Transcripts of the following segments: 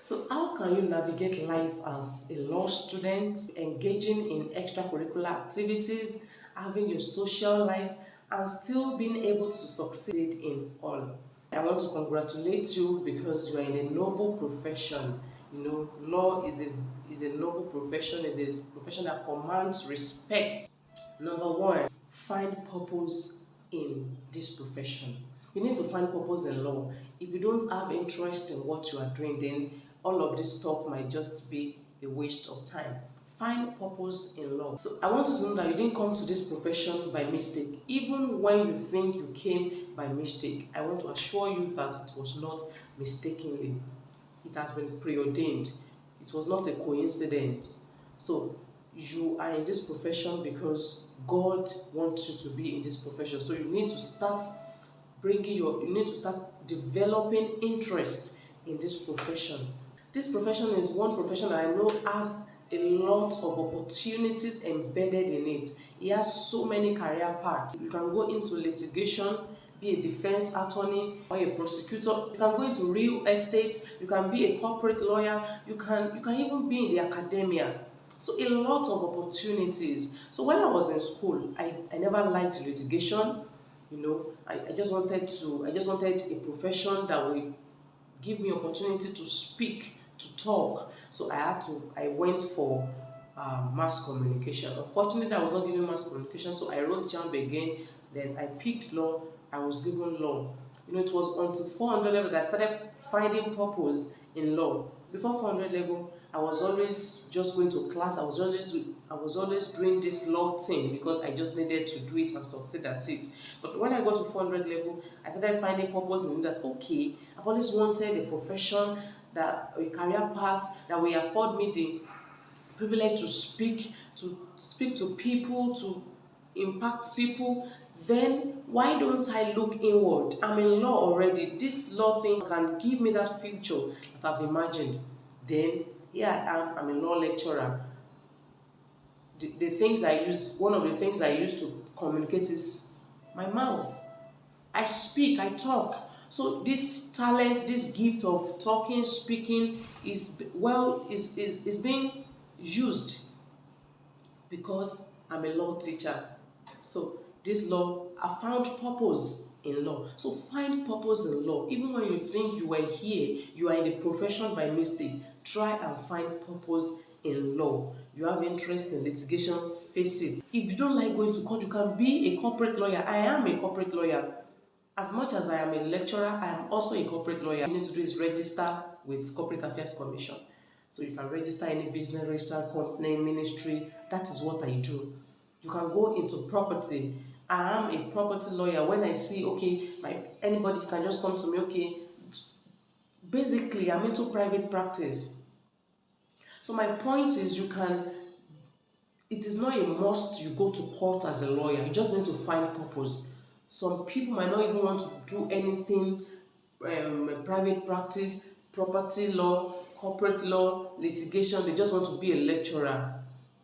So how can you navigate life as a law student, engaging in extracurricular activities, having your social life, and still being able to succeed in all? I want to congratulate you because you are in a noble profession. Law is a noble profession, is a profession that commands respect. Number one, find purpose in this profession. You need to find purpose in law. If you don't have interest in what you are doing, then all of this talk might just be a waste of time. Find purpose in law. So I want you to know that you didn't come to this profession by mistake. Even when you think you came by mistake, I want to assure you that it was not mistakenly. It has been preordained. It was not a coincidence. So you are in this profession because God wants you to be in this profession. So you need to start developing interest in this profession. This profession is one profession that I know has a lot of opportunities embedded in it. It has so many career paths. You can go into litigation, be a defense attorney or a prosecutor. You can go into real estate. You can be a corporate lawyer. You can even be in the academia. So a lot of opportunities. So when I was in school, I never liked litigation. I just wanted a profession that would give me opportunity to speak, to talk. So I went for mass communication. Unfortunately, I was not given mass communication, so I wrote JAMB again. Then I picked law. I was given law. It was until 400 level that I started finding purpose in law. Before 400 level, I was always just going to class. I was always doing this law thing because I just needed to do it and succeed at it. But when I got to 400 level, I started finding purpose in that. Okay, I've always wanted a profession, a career path that will afford me the privilege to speak to people, to impact people. Then why don't I look inward? I'm in law already. This law thing can give me that future that I've imagined. Then here I am. I'm a law lecturer. The things I use, one of the things I use to communicate is my mouth. I speak, I talk. So this talent, this gift of talking, speaking is being used because I'm a law teacher. So this law, I found purpose in law. So find purpose in law. Even when you think you are here, you are in the profession by mistake, try and find purpose in law. You have interest in litigation, face it. If you don't like going to court, you can be a corporate lawyer. I am a corporate lawyer. As much as I am a lecturer, I am also a corporate lawyer. You need to do is register with Corporate Affairs Commission. So you can register any business, register company, ministry. That is what I do. You can go into property. I am a property lawyer. When I see, okay, anybody can just come to me, okay, basically I'm into private practice. So my point is it is not a must you go to court as a lawyer. You just need to find purpose. Some people might not even want to do anything, private practice, property law, corporate law, litigation. They just want to be a lecturer,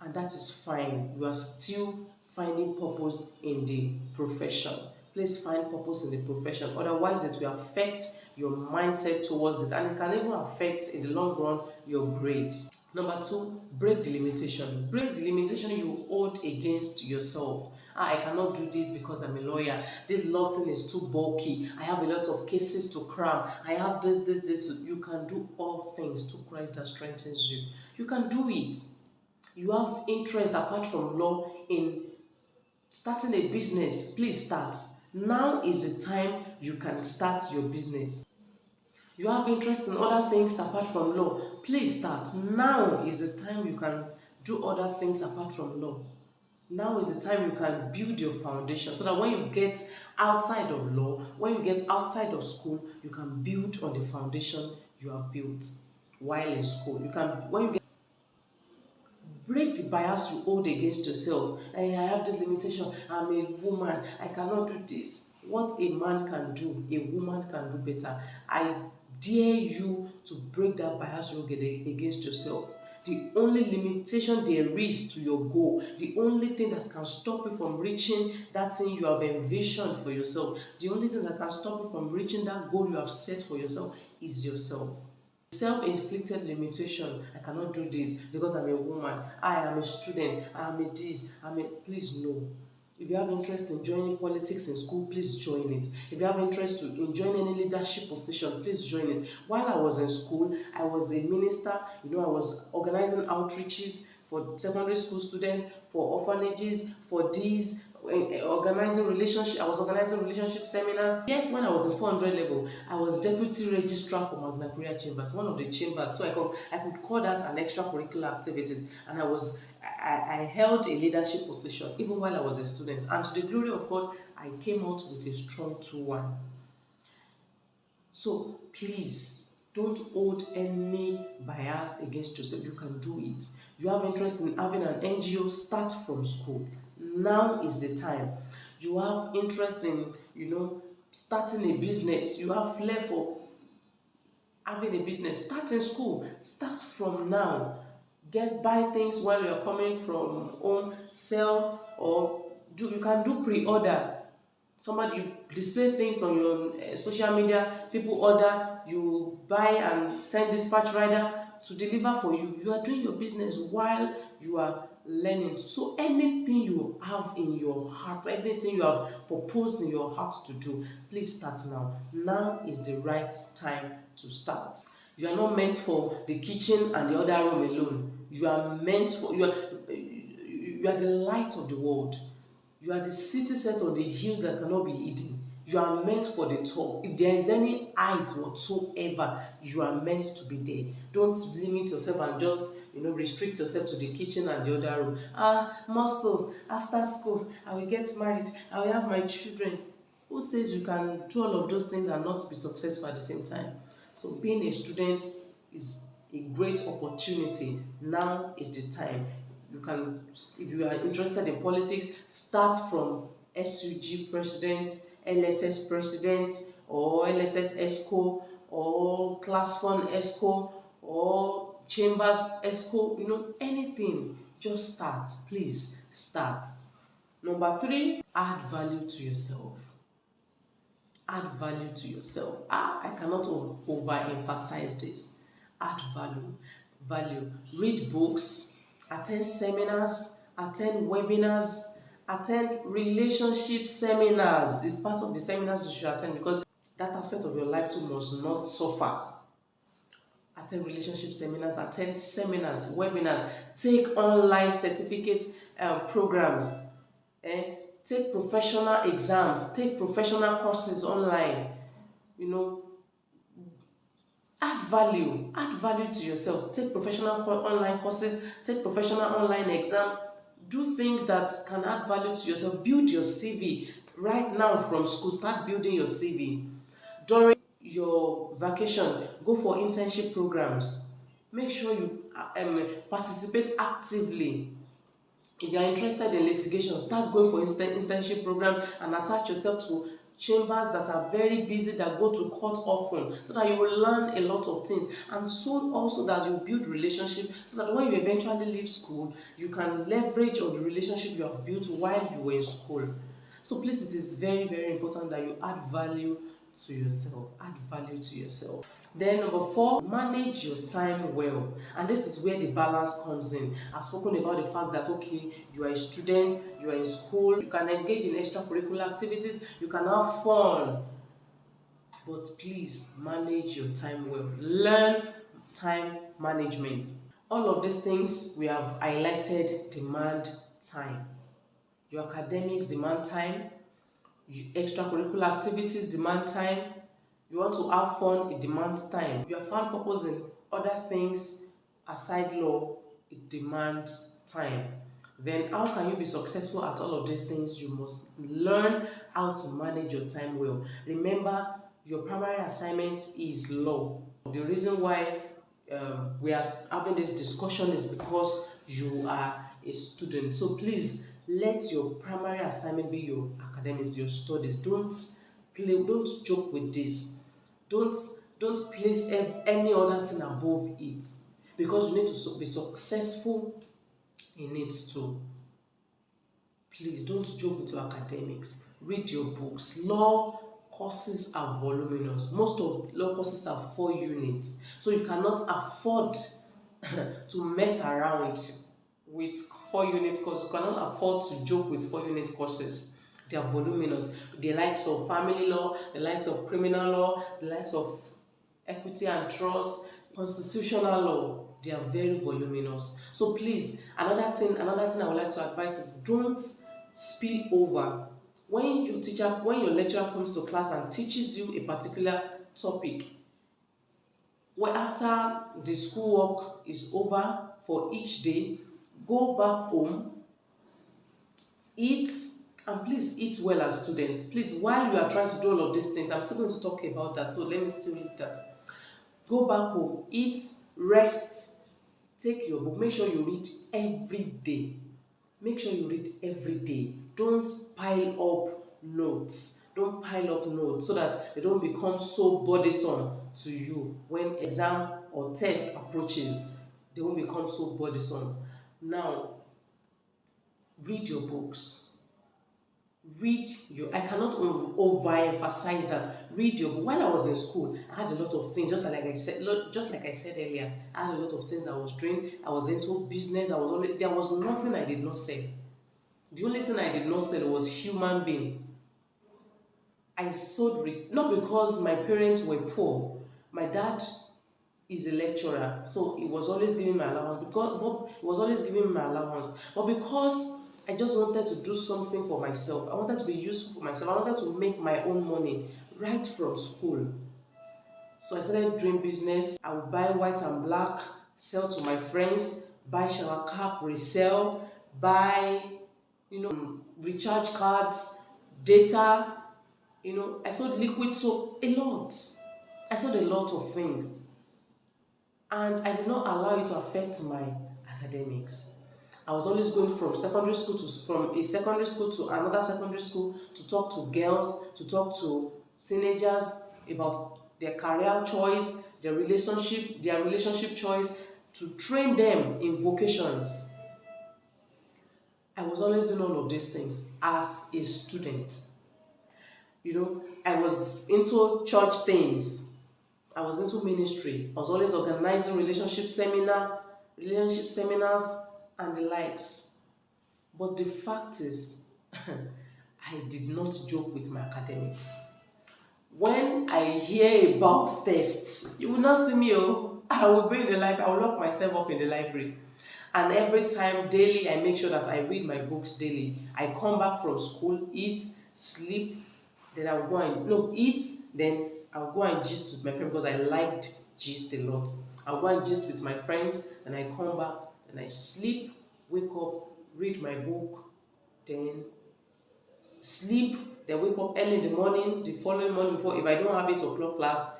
and that is fine. You are still finding purpose in the profession. Please find purpose in the profession. Otherwise, it will affect your mindset towards it, and it can even affect, in the long run, your grade. Number two, break the limitation. Break the limitation you hold against yourself. I cannot do this because I'm a lawyer. This law thing is too bulky. I have a lot of cases to cram. I have this. You can do all things through Christ that strengthens you. You can do it. You have interest apart from law in starting a business. Please start. Now is the time you can start your business. You have interest in other things apart from law. Please start. Now is the time you can do other things apart from law. Now is the time you can build your foundation so that when you get outside of law, when you get outside of school, you can build on the foundation you have built while in school. Break the bias you hold against yourself. I have this limitation. I'm a woman. I cannot do this. What a man can do, a woman can do better. I dare you to break that bias you hold against yourself. The only limitation there is to your goal, the only thing that can stop you from reaching that thing you have envisioned for yourself, the only thing that can stop you from reaching that goal you have set for yourself is yourself. Self-inflicted limitation. I cannot do this because I'm a woman. I am a student. I am a this. Please no. If you have interest in joining politics in school, please join it. If you have interest in joining any leadership position, please join it. While I was in school, I was a minister. I was organizing outreaches for secondary school students, for orphanages, for these, I was organizing relationship seminars. Yet when I was in 400 level, I was deputy registrar for Magna Curia Chambers, one of the chambers. So I could call that an extracurricular activities, and I held a leadership position even while I was a student. And to the glory of God, I came out with a strong 2-1. So please don't hold any bias against yourself. You can do it. You have interest in having an NGO, start from school. Now is the time. You have interest in, starting a business. You have flair for having a business. Start in school. Start from now. Buy things while you're coming from home, sell, or you can do pre-order. You display things on your social media, people order, you buy and send dispatch rider to deliver for you. You are doing your business while you are learning. So anything you have in your heart, anything you have proposed in your heart to do, please start now. Now is the right time to start. You are not meant for the kitchen and the other room alone. You are the light of the world. You are the city set on the hill that cannot be hidden. You are meant for the top. If there is any height whatsoever, you are meant to be there. Don't limit yourself and just restrict yourself to the kitchen and the other room. Muscle, after school, I will get married, I will have my children. Who says you can do all of those things and not be successful at the same time? So being a student is a great opportunity. Now is the time. If you are interested in politics, start from SUG president, LSS president, or LSS ESCO, or class fund ESCO, or chambers ESCO, anything. Just start. Please start. Number 3, add value to yourself. Add value to yourself. I cannot overemphasize this. Add value. Read books, attend seminars, attend webinars, attend relationship seminars. It's part of the seminars you should attend because that aspect of your life too must not suffer. Attend relationship seminars, attend seminars, webinars, take online certificate programs, take professional exams, take professional courses online. Add value to yourself. Take professional online courses, take professional online exam. Do things that can add value to yourself. Build your CV. Right now from school, start building your CV. During your vacation, go for internship programs. Make sure you participate actively. If you are interested in litigation, start going for internship program and attach yourself to chambers that are very busy, that go to court often, so that you will learn a lot of things, and so also that you build relationship, so that when you eventually leave school, you can leverage on the relationship you have built while you were in school. So please, it is very, very important that you add value to yourself. Add value to yourself. Then number 4, manage your time well. And this is where the balance comes in. I've spoken about the fact that, okay, you are a student, you are in school, you can engage in extracurricular activities, you can have fun. But please, manage your time well. Learn time management. All of these things we have highlighted demand time. Your academics demand time. Extracurricular activities demand time. You want to have fun, it demands time. You have found purpose in other things aside law, it demands time. Then how can you be successful at all of these things? You must learn how to manage your time well. Remember, your primary assignment is law. The reason why we are having this discussion is because you are a student. So please, let your primary assignment be your academics, your studies. Don't joke with this. Don't place any other thing above it, because you need to be successful in it too. Please don't joke with your academics. Read your books. Law Courses are voluminous. Most of law courses are 4 units. So you cannot afford to mess around with 4 unit courses. You cannot afford to joke with 4 unit courses. They are voluminous. The likes of family law, the likes of criminal law, the likes of equity and trust, constitutional law, they are very voluminous. So please, another thing I would like to advise is don't spill over. When your lecturer comes to class and teaches you a particular topic, after the schoolwork is over for each day, go back home, eat, and please eat well as students. Please, while you are trying to do all of these things, I'm still going to talk about that, so let me still leave that. Go back home, eat, rest, take your book. Make sure you read every day. Make sure you read every day. Don't pile up notes. Don't pile up notes so that they don't become so burdensome to you when exam or test approaches. They won't become so burdensome. Now, read your books. I cannot overemphasize that. Read your book. While I was in school, I had a lot of things, just like I said earlier, I had a lot of things I was doing. I was into business. There was nothing I did not sell. The only thing I did not sell was human being. I sold not because my parents were poor. My dad is a lecturer, so he was always giving me allowance. But because I just wanted to do something for myself, I wanted to be useful for myself, I wanted to make my own money right from school. So I started doing business. I would buy white and black, sell to my friends, buy shower cap, resell, buy, recharge cards, data. I sold liquid soap, a lot. I sold a lot of things. And I did not allow it to affect my academics. I was always going from a secondary school to another secondary school to talk to girls, to talk to teenagers about their career choice, their relationship choice, to train them in vocations. I was always doing all of these things as a student. I was into church things. I was into ministry. I was always organizing relationship seminars, and the likes. But the fact is, I did not joke with my academics. When I hear about tests, you will not see me. I will be in the library. I will lock myself up in the library. And every time, daily, I make sure that I read my books daily. I come back from school, eat, sleep, then I'll go and eat, then I'll go and gist with my friends because I liked gist a lot. I'll go and gist with my friends, and I come back and I sleep, wake up, read my book, then sleep, then wake up early in the morning, the following morning before. If I don't have 8 o'clock class,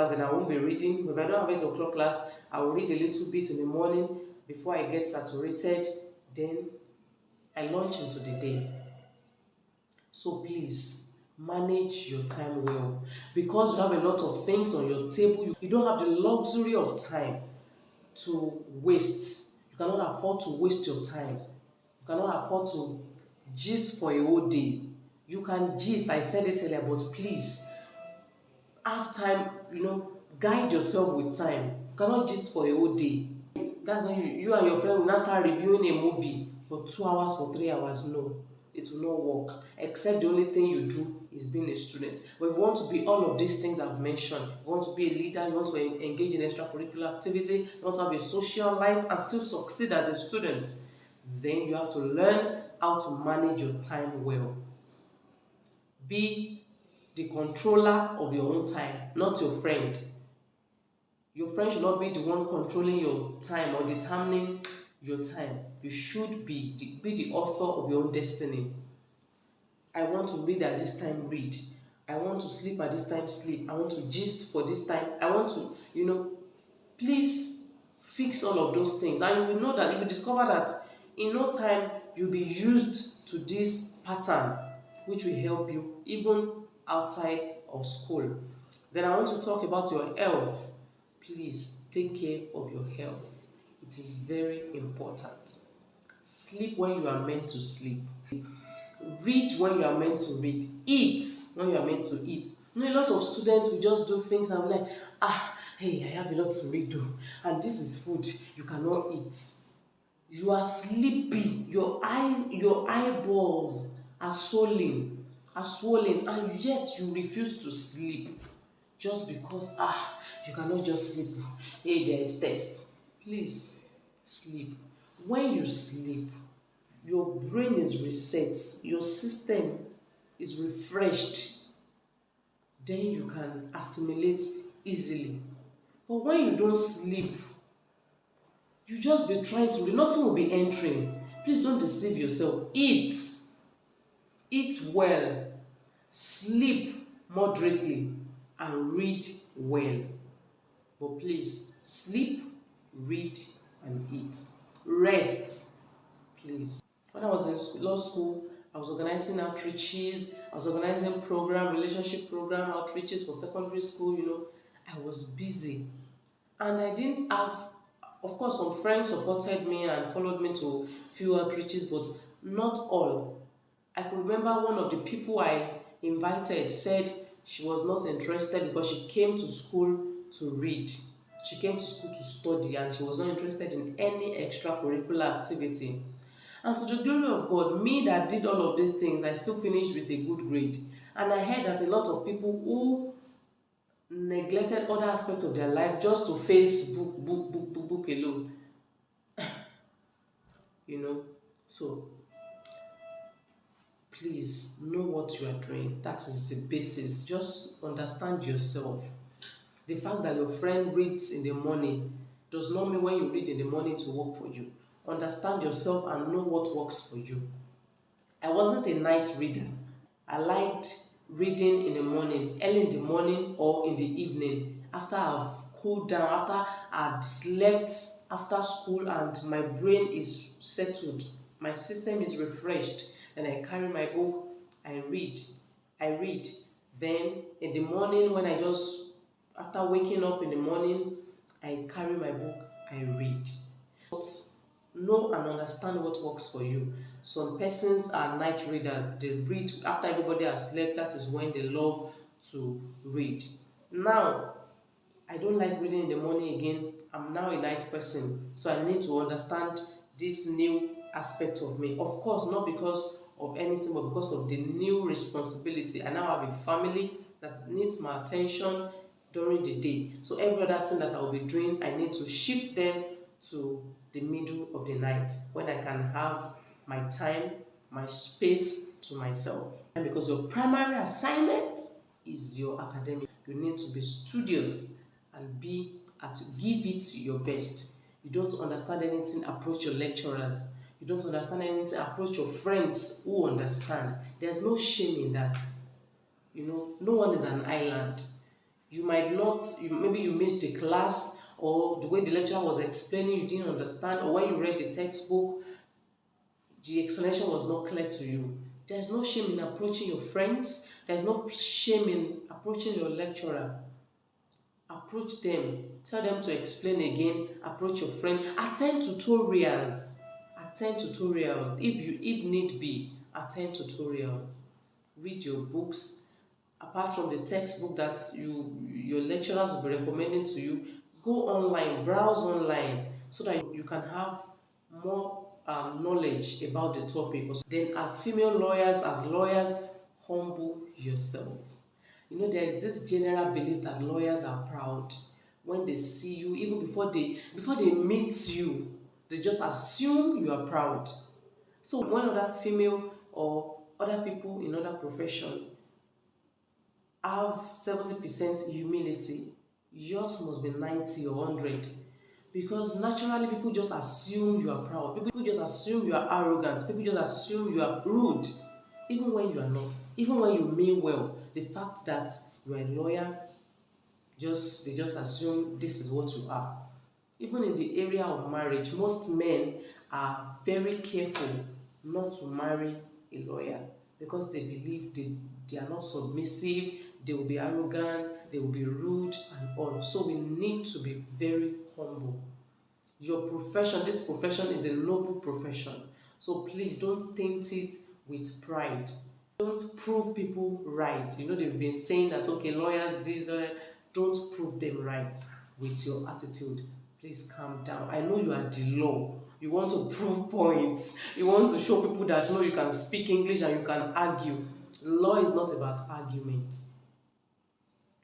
then I won't be reading. If I don't have 8 o'clock class, I will read a little bit in the morning before I get saturated. Then I launch into the day. So please, manage your time well. Because you have a lot of things on your table, you don't have the luxury of time to waste. You cannot afford to waste your time. You cannot afford to gist for a whole day. You can gist, I said it earlier, but please, have time, guide yourself with time. You cannot gist for a whole day. That's when you and your friend will now start reviewing a movie for 2 hours, for 3 hours. No, it will not work. Except the only thing you do is being a student. But if you want to be all of these things I've mentioned, you want to be a leader, you want to engage in extracurricular activity, you want to have a social life and still succeed as a student, then you have to learn how to manage your time well. Be the controller of your own time, not your friend. Your friend should not be the one controlling your time or determining your time. You should be the author of your own destiny. I want to read at this time, read. I want to sleep at this time, sleep. I want to gist for this time. I want to, please fix all of those things. And you will discover that in no time you'll be used to this pattern, which will help you even outside of school. Then I want to talk about your health. Please take care of your health. It is very important. Sleep when you are meant to sleep. Read when you are meant to read. Eat when you are meant to eat. You know, a lot of students will just do things and be like, hey, I have a lot to read though, and this is food you cannot eat. You are sleepy, your eyeballs are swollen, and yet you refuse to sleep just because you cannot just sleep. Hey, there is test. Please sleep. When you sleep, your brain is reset, your system is refreshed, then you can assimilate easily. But when you don't sleep, you just be trying to read, nothing will be entering. Please don't deceive yourself. Eat well, sleep moderately, and read well. But please sleep, read, and eat. Rest, please. When I was in law school, I was organizing outreaches, I was organizing relationship program outreaches for secondary school, I was busy. And I didn't have, of course, some friends supported me and followed me to few outreaches, but not all. I could remember one of the people I invited said she was not interested because she came to school to read. She came to school to study, and she was not interested in any extracurricular activity. And to the glory of God, me that did all of these things, I still finished with a good grade. And I heard that a lot of people who neglected other aspects of their life just to face book alone. So please know what you are doing. That is the basis. Just understand yourself. The fact that your friend reads in the morning does not mean when you read in the morning to work for you. Understand yourself and know what works for you. I wasn't a night reader. I liked reading in the morning, early in the morning or in the evening, after I've cooled down, after I've slept after school and my brain is settled, my system is refreshed, and I carry my book, I read. Then in the morning, after waking up in the morning, I carry my book, I read. But know and understand what works for you. Some persons are night readers. They read after everybody has slept. That is when they love to read. Now, I don't like reading in the morning again. I'm now a night person, so I need to understand this new aspect of me. Of course, not because of anything, but because of the new responsibility. I now have a family that needs my attention during the day. So every other thing that I will be doing, I need to shift them to the middle of the night when I can have my time, my space to myself. And because your primary assignment is your academic, you need to be studious and give it your best. You don't understand anything, approach your lecturers. You don't understand anything, approach your friends who understand. There's no shame in that. No one is an island. You might not, maybe you missed the class, or the way the lecturer was explaining you didn't understand, or when you read the textbook, the explanation was not clear to you. There's no shame in approaching your friends. There's no shame in approaching your lecturer. Approach them. Tell them to explain again. Approach your friend. Attend tutorials. If need be, attend tutorials. Read your books. Apart from the textbook that your lecturers will be recommending to you, go online, browse online, so that you can have more knowledge about the topic. Then as female lawyers, humble yourself. There is this general belief that lawyers are proud. When they see you, even before they meet you, they just assume you are proud. So when other female or other people in other profession have 70% humility, yours must be 90 or 100. Because naturally, people just assume you are proud. People just assume you are arrogant. People just assume you are rude. Even when you are not. Even when you mean well. The fact that you are a lawyer, they just assume this is what you are. Even in the area of marriage, most men are very careful not to marry a lawyer because they believe they are not submissive, they will be arrogant, they will be rude and all. So we need to be very humble. Your profession, this profession is a noble profession. So please don't taint it with pride. Don't prove people right. You know, they've been saying that, okay, lawyers, this, that. Don't prove them right with your attitude. Please calm down. I know you are the law. You want to prove points. You want to show people that, you know, you can speak English and you can argue. Law is not about argument.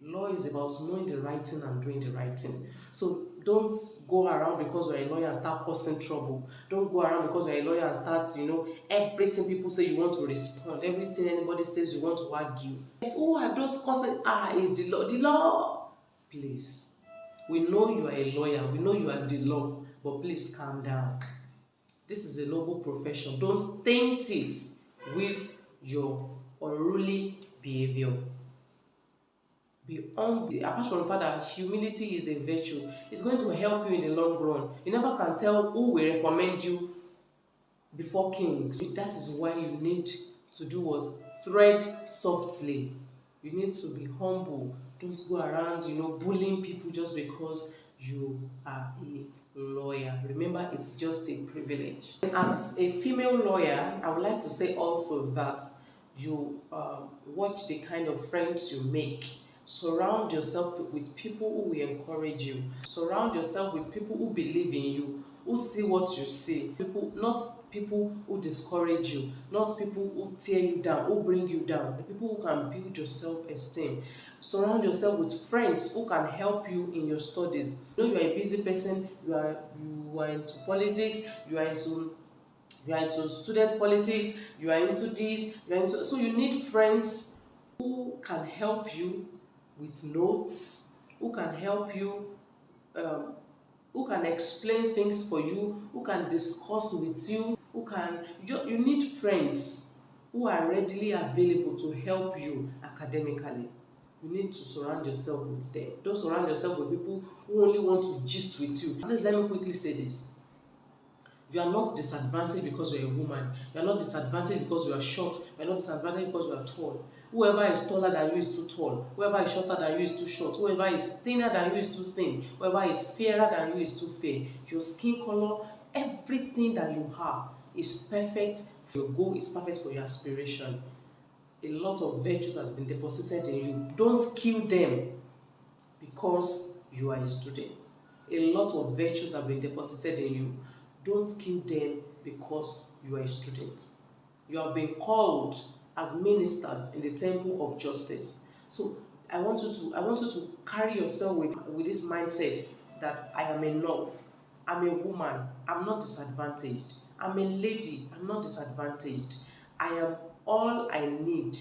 Law is about knowing the right thing and doing the right thing. So don't go around because you're a lawyer and start causing trouble. Don't go around because you're a lawyer and start, you know, everything people say you want to respond. Everything anybody says you want to argue. It's, who are those causing? It's the law. The law. Please. We know you are a lawyer. We know you are the law. But please calm down. This is a noble profession. Don't taint it with your unruly behavior. Be humble. Apart from the fact that humility is a virtue, it's going to help you in the long run. You never can tell who will recommend you before kings. That is why you need to do what? Tread softly. You need to be humble. Don't go around, you know, bullying people just because you are a lawyer. Remember, it's just a privilege. As a female lawyer, I would like to say also that you watch the kind of friends you make. Surround yourself with people who will encourage you. Surround yourself with people who believe in you, who see what you see. People, not people who discourage you, not people who tear you down, who bring you down. The people who can build your self-esteem. Surround yourself with friends who can help you in your studies. You know, you are a busy person, you are into politics, you are into student politics, you are into this, so you need friends who can help you with notes, who can help you, who can explain things for you, who can discuss with you, you need friends who are readily available to help you academically. You need to surround yourself with them. Don't surround yourself with people who only want to gist with you. Please let me quickly say this. You are not disadvantaged because you are a woman. You are not disadvantaged because you are short. You are not disadvantaged because you are tall. Whoever is taller than you is too tall. Whoever is shorter than you is too short. Whoever is thinner than you is too thin. Whoever is fairer than you is too fair. Your skin color, everything that you have is perfect. Your goal is perfect for your aspiration. A lot of virtues has been deposited in you. Don't kill them because you are a student. A lot of virtues have been deposited in you. Don't kill them because you are a student. You have been called as ministers in the temple of justice. So I want you to carry yourself with this mindset that I am enough. I'm a woman. I'm not disadvantaged. I'm a lady. I'm not disadvantaged. I am all I need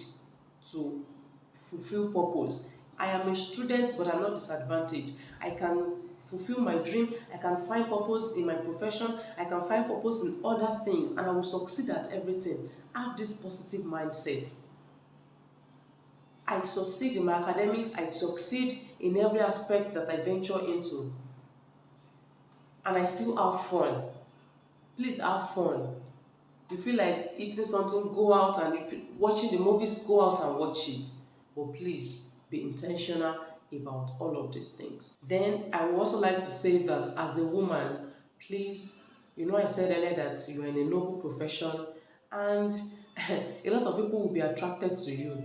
to fulfill purpose. I am a student, but I'm not disadvantaged. I can fulfill my dream. I can find purpose in my profession. I can find purpose in other things, and I will succeed at everything. Have this positive mindset. I succeed in my academics. I succeed in every aspect that I venture into, and I still have fun. Please have fun. If you feel like eating something, go out, and if you're watching the movies, go out and watch it. But please be intentional about all of these things. Then I would also like to say that as a woman, please, you know, I said earlier that you are in a noble profession, and a lot of people will be attracted to you.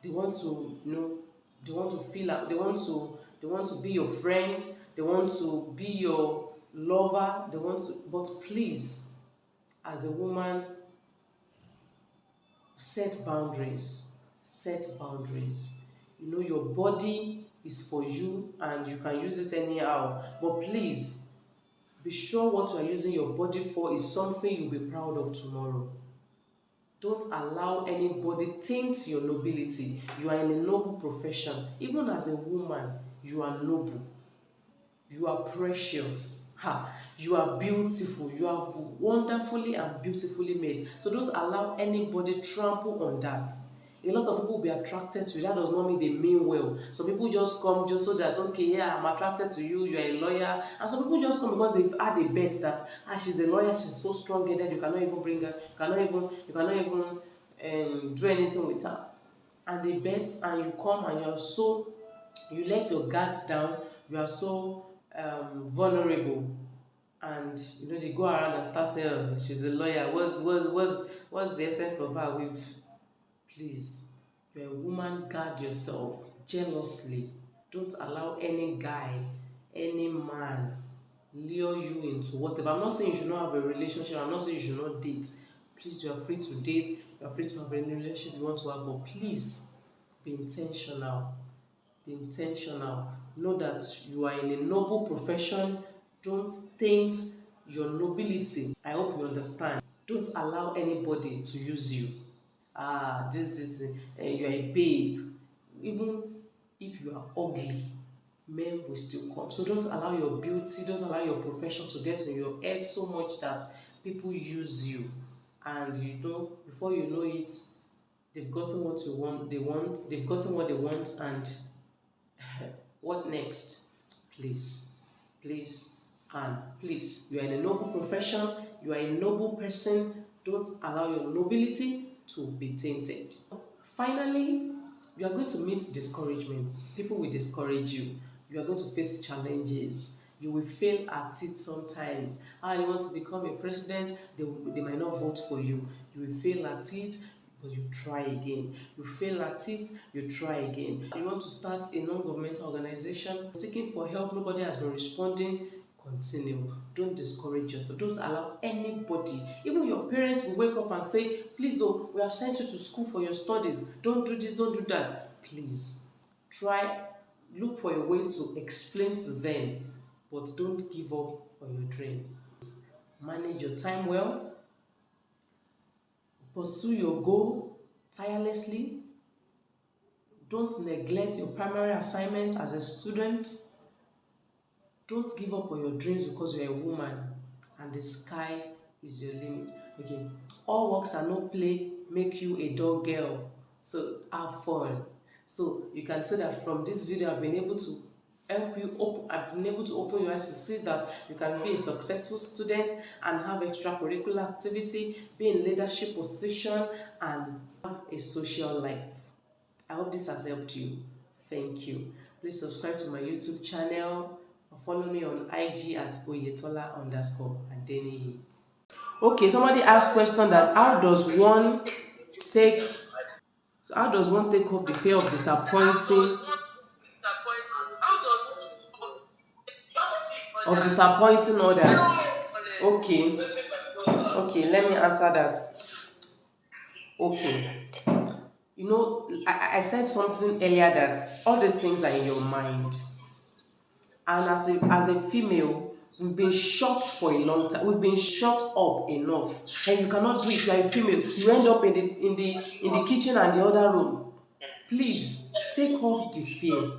They want to, you know, they want to feel like they want to be your friends, they want to be your lover, but please, as a woman, set boundaries. Set boundaries. You know, your body is for you and you can use it anyhow. But please, be sure what you are using your body for is something you'll be proud of tomorrow. Don't allow anybody taint your nobility. You are in a noble profession. Even as a woman, you are noble. You are precious. You are beautiful. You are wonderfully and beautifully made. So don't allow anybody trample on that. A lot of people will be attracted to you. That does not mean they mean well. Some people just come just so that, okay, yeah, I'm attracted to you, you are a lawyer. And some people just come because they've had a bet that, she's a lawyer, she's so strong-headed, you cannot even bring her, you cannot even do anything with her. And they bet, and you come and you let your guards down, you are so vulnerable. and they go around and start saying, oh, she's a lawyer. What's the essence of her? Please, you're a woman, guard yourself jealously. Don't allow any guy, any man lure you into whatever. I'm not saying you should not have a relationship. I'm not saying you should not date. Please, you are free to date. You are free to have any relationship you want to have, but please be intentional. Be intentional. Know that you are in a noble profession. Don't taint your nobility. I hope you understand. Don't allow anybody to use you. You're a babe. Even if you are ugly, men will still come. So don't allow your beauty, don't allow your profession to get in your head so much that people use you. And before you know it, they've gotten what they've gotten what they want, and what next? Please, and please, you are in a noble profession, you are a noble person. Don't allow your nobility to be tainted. Finally, you are going to meet discouragements. People will discourage you. You are going to face challenges. You will fail at it sometimes. You want to become a president, they might not vote for you. You will fail at it, but you try again. You fail at it, you try again. You want to start a non-governmental organization, seeking for help, nobody has been responding. Continue. Don't discourage yourself. Don't allow anybody, even your parents, will wake up and say, please, we have sent you to school for your studies. Don't do this, don't do that. Please, look for a way to explain to them, but don't give up on your dreams. Manage your time well. Pursue your goal tirelessly. Don't neglect your primary assignment as a student. Don't give up on your dreams because you're a woman and the sky is your limit. Okay, all works and no play make you a dull girl. So have fun. So you can see that from this video I've been able to help you I've been able to open your eyes to see that you can be a successful student and have extracurricular activity, be in leadership position, and have a social life. I hope this has helped you. Thank you. Please subscribe to my YouTube channel or follow me on IG at Oyetola_Adeniyi. Okay, somebody asked question that how does one take off the fear of disappointing others? Okay, let me answer that. Okay, I said something earlier that all these things are in your mind, and as a female, we've been shut for a long time. We've been shut up enough, and you cannot do it. You are a female. You end up in the kitchen and the other room. Please take off the fear.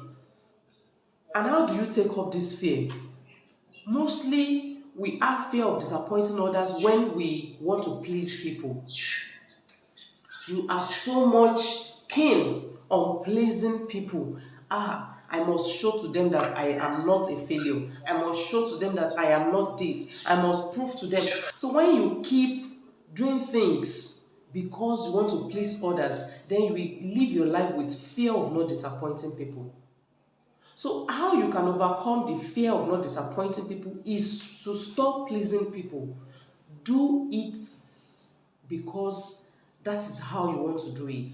And how do you take off this fear? Mostly, we have fear of disappointing others when we want to please people. You are so much keen on pleasing people. I must show to them that I am not a failure. I must show to them that I am not this. I must prove to them. So when you keep doing things because you want to please others, then you will live your life with fear of not disappointing people. So how you can overcome the fear of not disappointing people is to stop pleasing people. Do it because that is how you want to do it.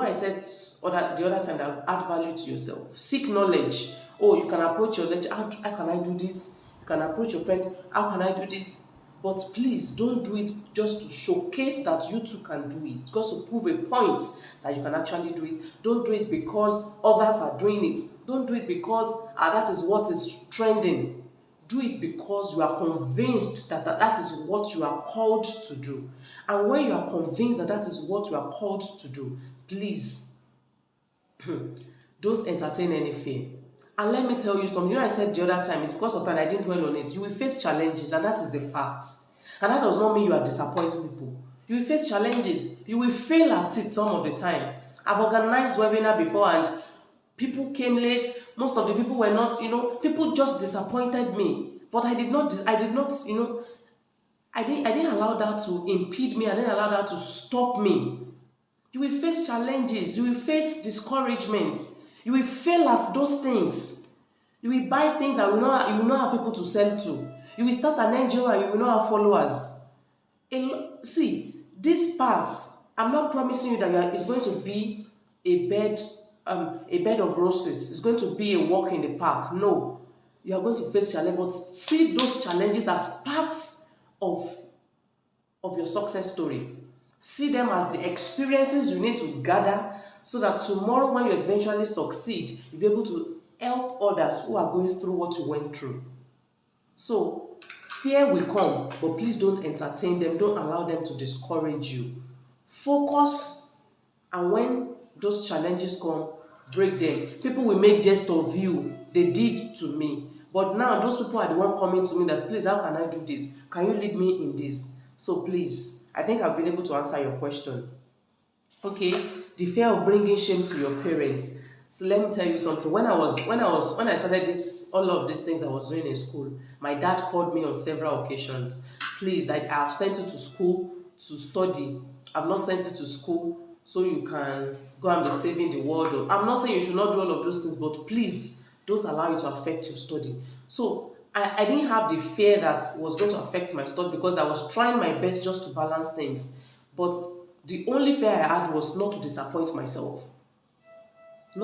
I said the other time that add value to yourself. Seek knowledge. You can approach your lecturer. How can I do this? You can approach your friend. How can I do this? But please don't do it just to showcase that you too can do it. Just to prove a point that you can actually do it. Don't do it because others are doing it. Don't do it because that is what is trending. Do it because you are convinced that that is what you are called to do. And when you are convinced that that is what you are called to do, please don't entertain any fear. And let me tell you something. I said the other time, it's because of that I didn't dwell on it. You will face challenges, and that is the fact. And that does not mean you are disappointing people. You will face challenges. You will fail at it some of the time. I've organized webinar before, and people came late. Most of the people were not, people just disappointed me. But I didn't allow that to impede me. I didn't allow that to stop me. You will face challenges. You will face discouragement. You will fail at those things. You will buy things and you will not have people to sell to. You will start an NGO and you will not have followers. See, this path, I'm not promising you that it's going to be a bed of roses. It's going to be a walk in the park. No, you are going to face challenges, but see those challenges as part of your success story. See them as the experiences you need to gather so that tomorrow when you eventually succeed, you'll be able to help others who are going through what you went through. So, fear will come, but please don't entertain them. Don't allow them to discourage you. Focus, and when those challenges come, break them. People will make jest of you. They did to me. But now, those people are the one coming to me that, please, how can I do this? Can you lead me in this? So, please, I think I've been able to answer your question. Okay, the fear of bringing shame to your parents. So let me tell you something. When I started all of these things I was doing in school, my dad called me on several occasions. Please, I have sent you to school to study. I've not sent you to school so you can go and be saving the world. I'm not saying you should not do all of those things, but please don't allow it to affect your study. So I didn't have the fear that was going to affect my study because I was trying my best just to balance things. But the only fear I had was not to disappoint myself. The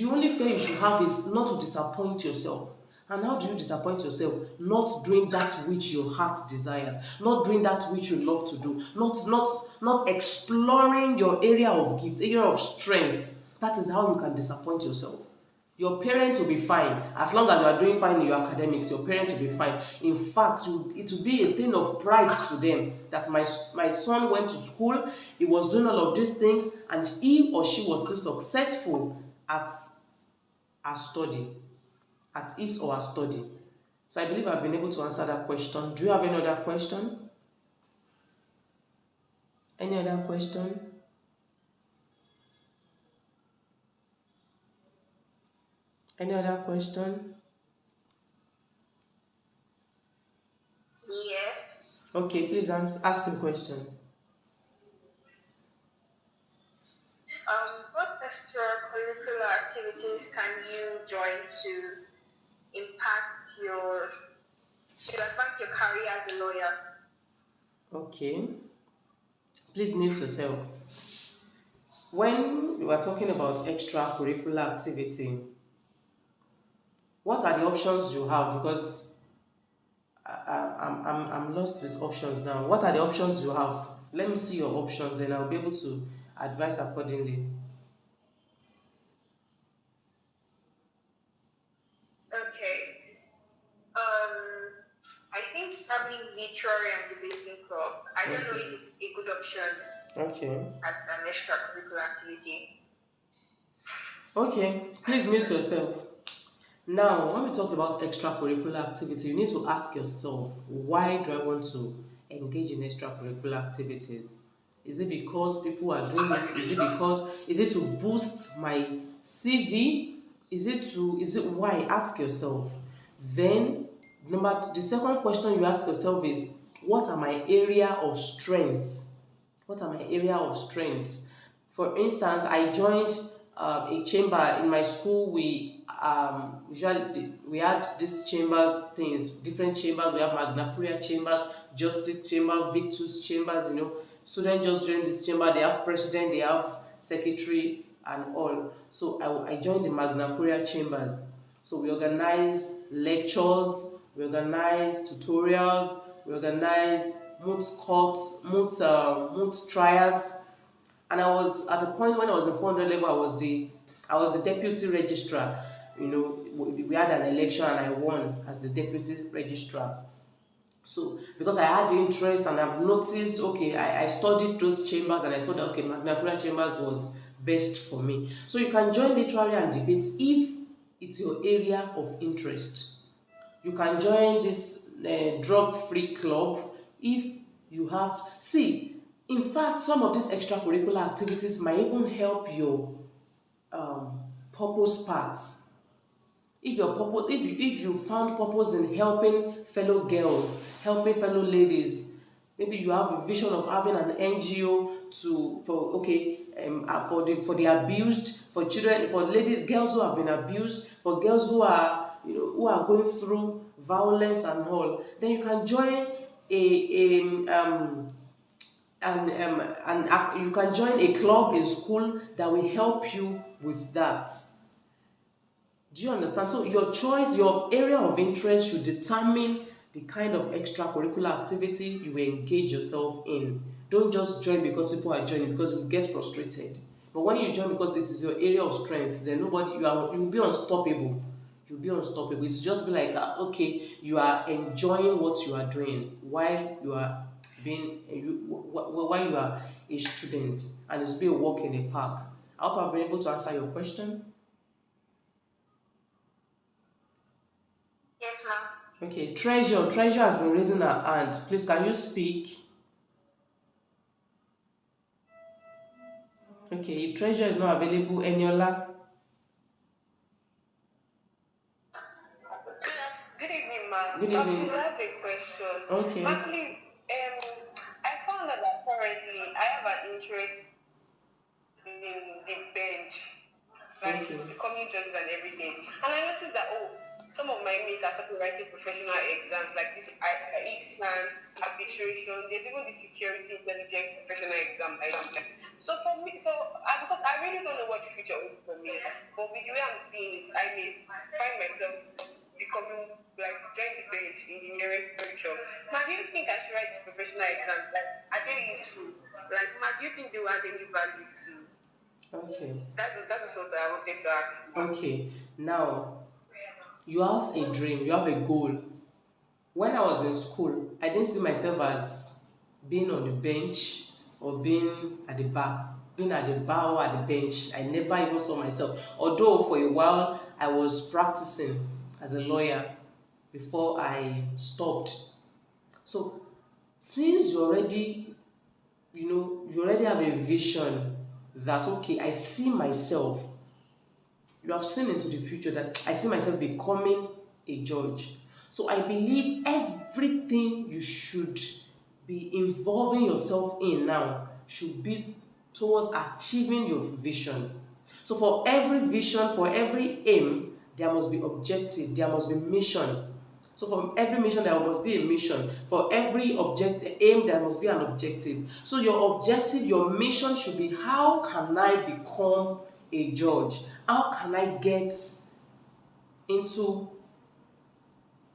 only fear you should have is not to disappoint yourself. And how do you disappoint yourself? Not doing that which your heart desires, not doing that which you love to do, not exploring your area of gift, area of strength. That is how you can disappoint yourself. Your parents will be fine. As long as you are doing fine in your academics, your parents will be fine. In fact, it will be a thing of pride to them that my son went to school, he was doing all of these things, and he or she was still successful at his or her study. So I believe I've been able to answer that question. Do you have any other question? Any other question? Any other question? Yes. Okay, please ask your question. What extracurricular activities can you join to advance your career as a lawyer? Okay. Please mute yourself. When we are talking about extracurricular activity, what are the options you have? Because I'm lost with options now. What are the options you have? Let me see your options, then I'll be able to advise accordingly. Okay. I think having literary and debating club. I don't know if it's a good option. Okay. As an extracurricular activity. Okay. Please mute yourself. Now, when we talk about extracurricular activity, you need to ask yourself, why do I want to engage in extracurricular activities? Is it because people are doing it? Is it to boost my CV? Is it why? Ask yourself. Then, the second question you ask yourself is, what are my area of strengths? What are my area of strengths? For instance, I joined a chamber in my school. We had these chamber things, different chambers. We have Magna Curia chambers, Justice chamber, Victus chambers. Students just join this chamber. They have president, they have secretary, and all. So I joined the Magna Curia chambers. So we organize lectures, we organize tutorials, we organize moot courts, moot trials. And I was at a point when I was in 400 level, I was the deputy registrar. We had an election and I won as the deputy registrar. So because I had the interest and I've noticed, okay, I studied those chambers and I saw that, okay, Magna Curia chambers was best for me. So you can join literary and debates if it's your area of interest. You can join this drug-free club if you have. See, in fact, some of these extracurricular activities might even help your purpose parts. If you found purpose in helping fellow girls, helping fellow ladies, maybe you have a vision of having an NGO for the abused, for children, for girls who have been abused, for girls who are going through violence and all, then you can join a you can join a club in school that will help you with that. Do you understand? So your choice, your area of interest should determine the kind of extracurricular activity you will engage yourself in. Don't just join because people are joining, because you get frustrated. But when you join because it is your area of strength, then you will be unstoppable. You'll be unstoppable. It's just be like, okay, you are enjoying what you are doing while you are while you are a student, and it's be a walk in a park. I hope I've been able to answer your question. Yes, ma'am. Okay, Treasure has been raising her hand. Please, can you speak? Okay, if Treasure is not available, Eniola. Good evening, ma'am. Good evening. I have a question. Okay. Ma'am, please, I found out that currently I have an interest in the bench, like Okay. becoming judges and everything. And I noticed that, some of my mates are starting writing professional exams like this exam, arbitration. There's even the security intelligence professional exam. So for me, because I really don't know what the future holds for me, but with the way I'm seeing it, I may find myself becoming like join the bench in the nearest future. Ma, do you think I should write professional exams? Like, are they useful? Like, ma, do you think they will add any value to? Okay. That's what I wanted to ask. Okay. Now, you have a dream, you have a goal. When I was in school, I didn't see myself as being on the bench or being at the back, being at the bar or at the bench. I never even saw myself. Although for a while I was practicing as a lawyer before I stopped. So since you already, you already have a vision that, okay, I see myself, you have seen into the future that I see myself becoming a judge. So I believe everything you should be involving yourself in now should be towards achieving your vision. So for every vision, for every aim, there must be objective, there must be mission. So for every mission, there must be a mission. For every aim, there must be an objective. So your objective, your mission should be, how can I become a judge? How can I get into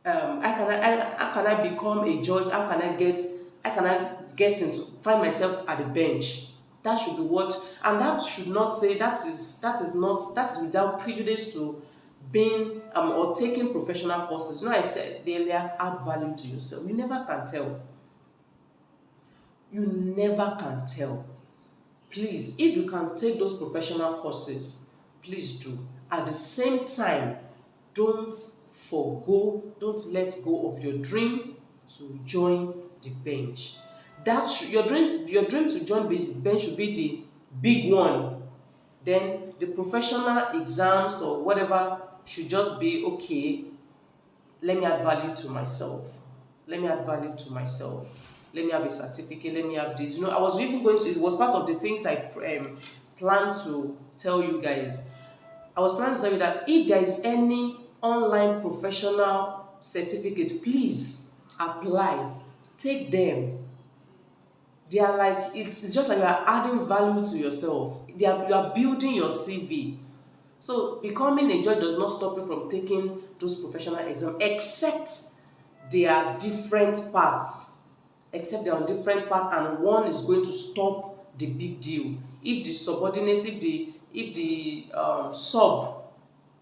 how can I become a judge? How can I get into, find myself at the bench? That should be what, and that should not say that is without prejudice to being or taking professional courses. I said earlier, add value to yourself. You never can tell. You never can tell. Please, if you can take those professional courses, please do. At the same time, don't let go of your dream to join the bench. Your dream to join the bench should be the big one. Then the professional exams or whatever should just be, okay, let me add value to myself. Let me add value to myself. Let me have a certificate. Let me have this. I was even going to, it was part of the things I planned to tell you guys. I was planning to tell you that if there is any online professional certificate, please apply. Take them. They are like, it's just like you are adding value to yourself. You are building your CV. So becoming a judge does not stop you from taking those professional exams, except they are different paths. Except they are on different paths, and one is going to stop the big deal. If the subordinate, if the sub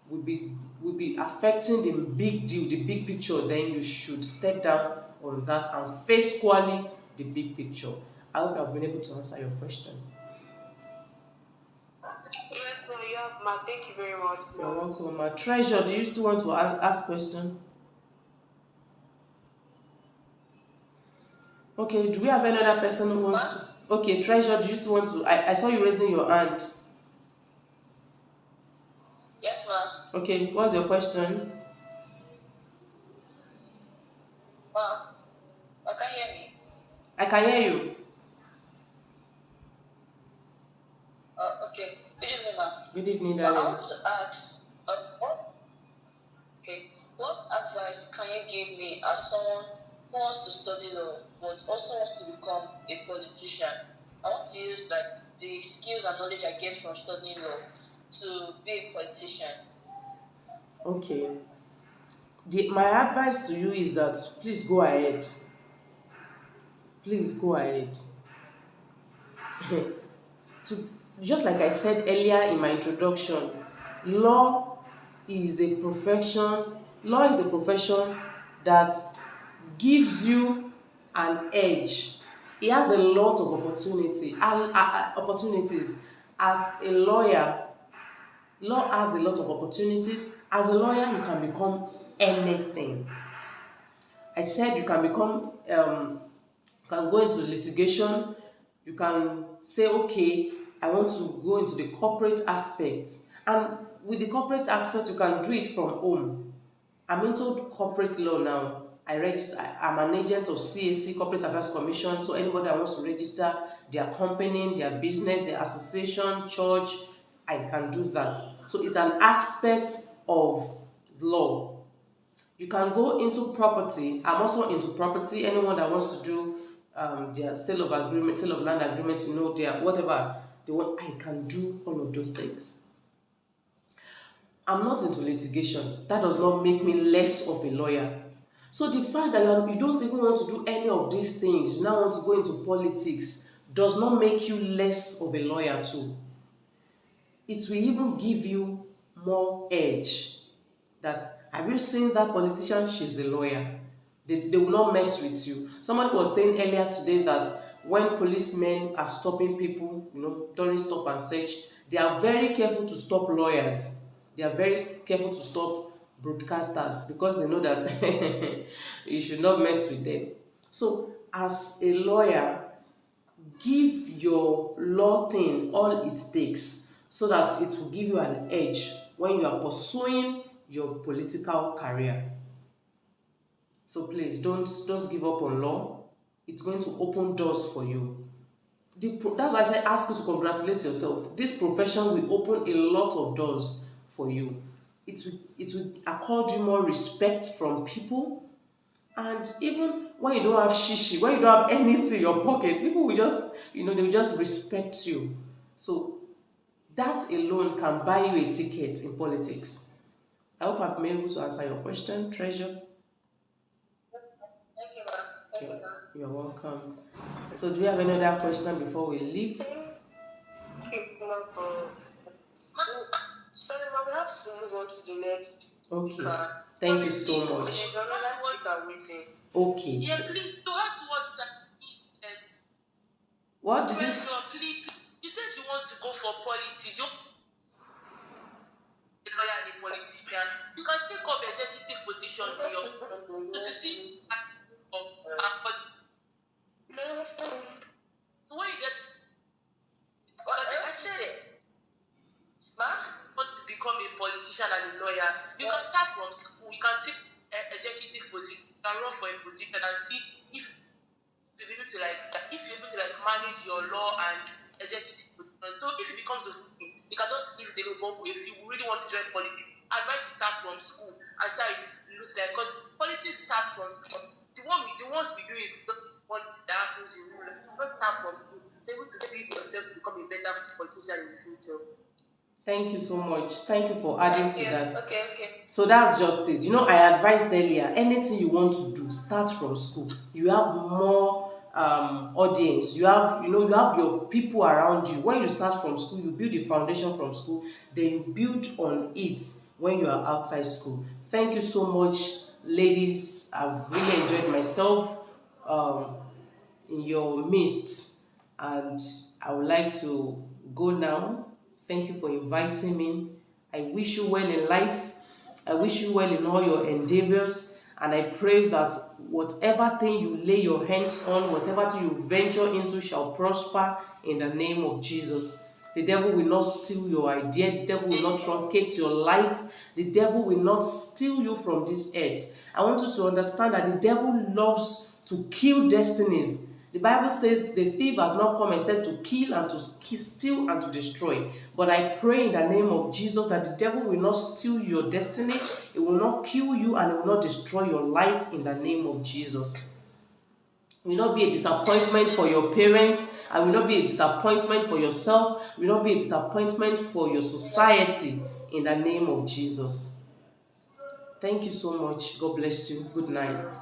will be affecting the big deal, the big picture, then you should step down on that and face squarely the big picture. I hope I've been able to answer your question. Yes, no, you have, ma. Thank you very much. You're welcome, ma. Treasure, do you still want to ask question? Okay, do we have any other person who wants to? Okay, Treasure, do you still want to? I saw you raising your hand. Yes, ma'am. Okay, what's your question? Ma'am, can you hear me? I can hear you. Okay. Good evening, ma'am. Good evening, I darling. want to ask, what advice can you actually gave me as someone who wants to study law but also wants to become a politician. I want to use like the skills and knowledge I get from studying law to be a politician. Okay. My advice to you is that please go ahead. Please go ahead. to Just like I said earlier in my introduction, law is a profession. Law is a profession that gives you an edge. It has a lot of opportunities. As a lawyer, law has a lot of opportunities. As a lawyer, you can become anything. I said you can become, you can go into litigation. You can say, okay, I want to go into the corporate aspect. And with the corporate aspect, you can do it from home. I'm into corporate law now. I'm an agent of CAC, Corporate Affairs Commission. So anybody that wants to register their company, their business, their association, church, I can do that. So it's an aspect of law. You can go into property. I'm also into property. Anyone that wants to do their sale of land agreement, their whatever they want, I can do all of those things. I'm not into litigation. That does not make me less of a lawyer. So the fact that you don't even want to do any of these things, you now want to go into politics, does not make you less of a lawyer too. It will even give you more edge. That, have you seen that politician? She's a lawyer. They will not mess with you. Somebody was saying earlier today that when policemen are stopping people, during stop and search, they are very careful to stop lawyers. They are very careful to stop broadcasters because they know that you should not mess with them. So as a lawyer, give your law thing all it takes so that it will give you an edge when you are pursuing your political career. So please don't give up on law. It's going to open doors for you. That's why I say ask you to congratulate yourself. This profession will open a lot of doors for you. It will accord you more respect from people. And even when you don't have shishi, when you don't have anything in your pocket, people will just, they will just respect you. So that alone can buy you a ticket in politics. I hope I've been able to answer your question, Treasure. Thank you, ma'am. Thank you, ma'am. You're welcome. So do we have any other question before we leave? Sorry, ma'am, we have to move on to the next. Okay. Thank you so much. There's another speaker waiting. Okay. Yeah, please, to add to what you said. What did you Treasure, please, you said you want to go for politics. You're a lawyer and a politician. You can take up executive positions in your to see. So when you get, I said it, ma'am, want to become a politician and a lawyer, you can start from school. You can take executive position, you can run for a position and see if you're able to manage your law and executive position. So if it becomes a school, you can just leave the law. But if you really want to join politics, advise to start from school and start loose like, because politics starts from school. The ones we do is one that happens in rule. Just start from school. So able to maybe yourself to become a better politician in the future. Thank you so much. Thank you for adding to that. Okay. So that's just it. I advised earlier, anything you want to do, start from school. You have more audience. You have your people around you. When you start from school, you build the foundation from school, then you build on it when you are outside school. Thank you so much, ladies. I've really enjoyed myself in your midst, and I would like to go now. Thank you for inviting me. I wish you well in life. I wish you well in all your endeavors. And I pray that whatever thing you lay your hands on, whatever thing you venture into shall prosper in the name of Jesus. The devil will not steal your idea. The devil will not truncate your life. The devil will not steal you from this earth. I want you to understand that the devil loves to kill destinies. The Bible says the thief has not come except to kill and to steal and to destroy. But I pray in the name of Jesus that the devil will not steal your destiny, it will not kill you, and it will not destroy your life in the name of Jesus. It will not be a disappointment for your parents, and will not be a disappointment for yourself, it will not be a disappointment for your society in the name of Jesus. Thank you so much. God bless you. Good night.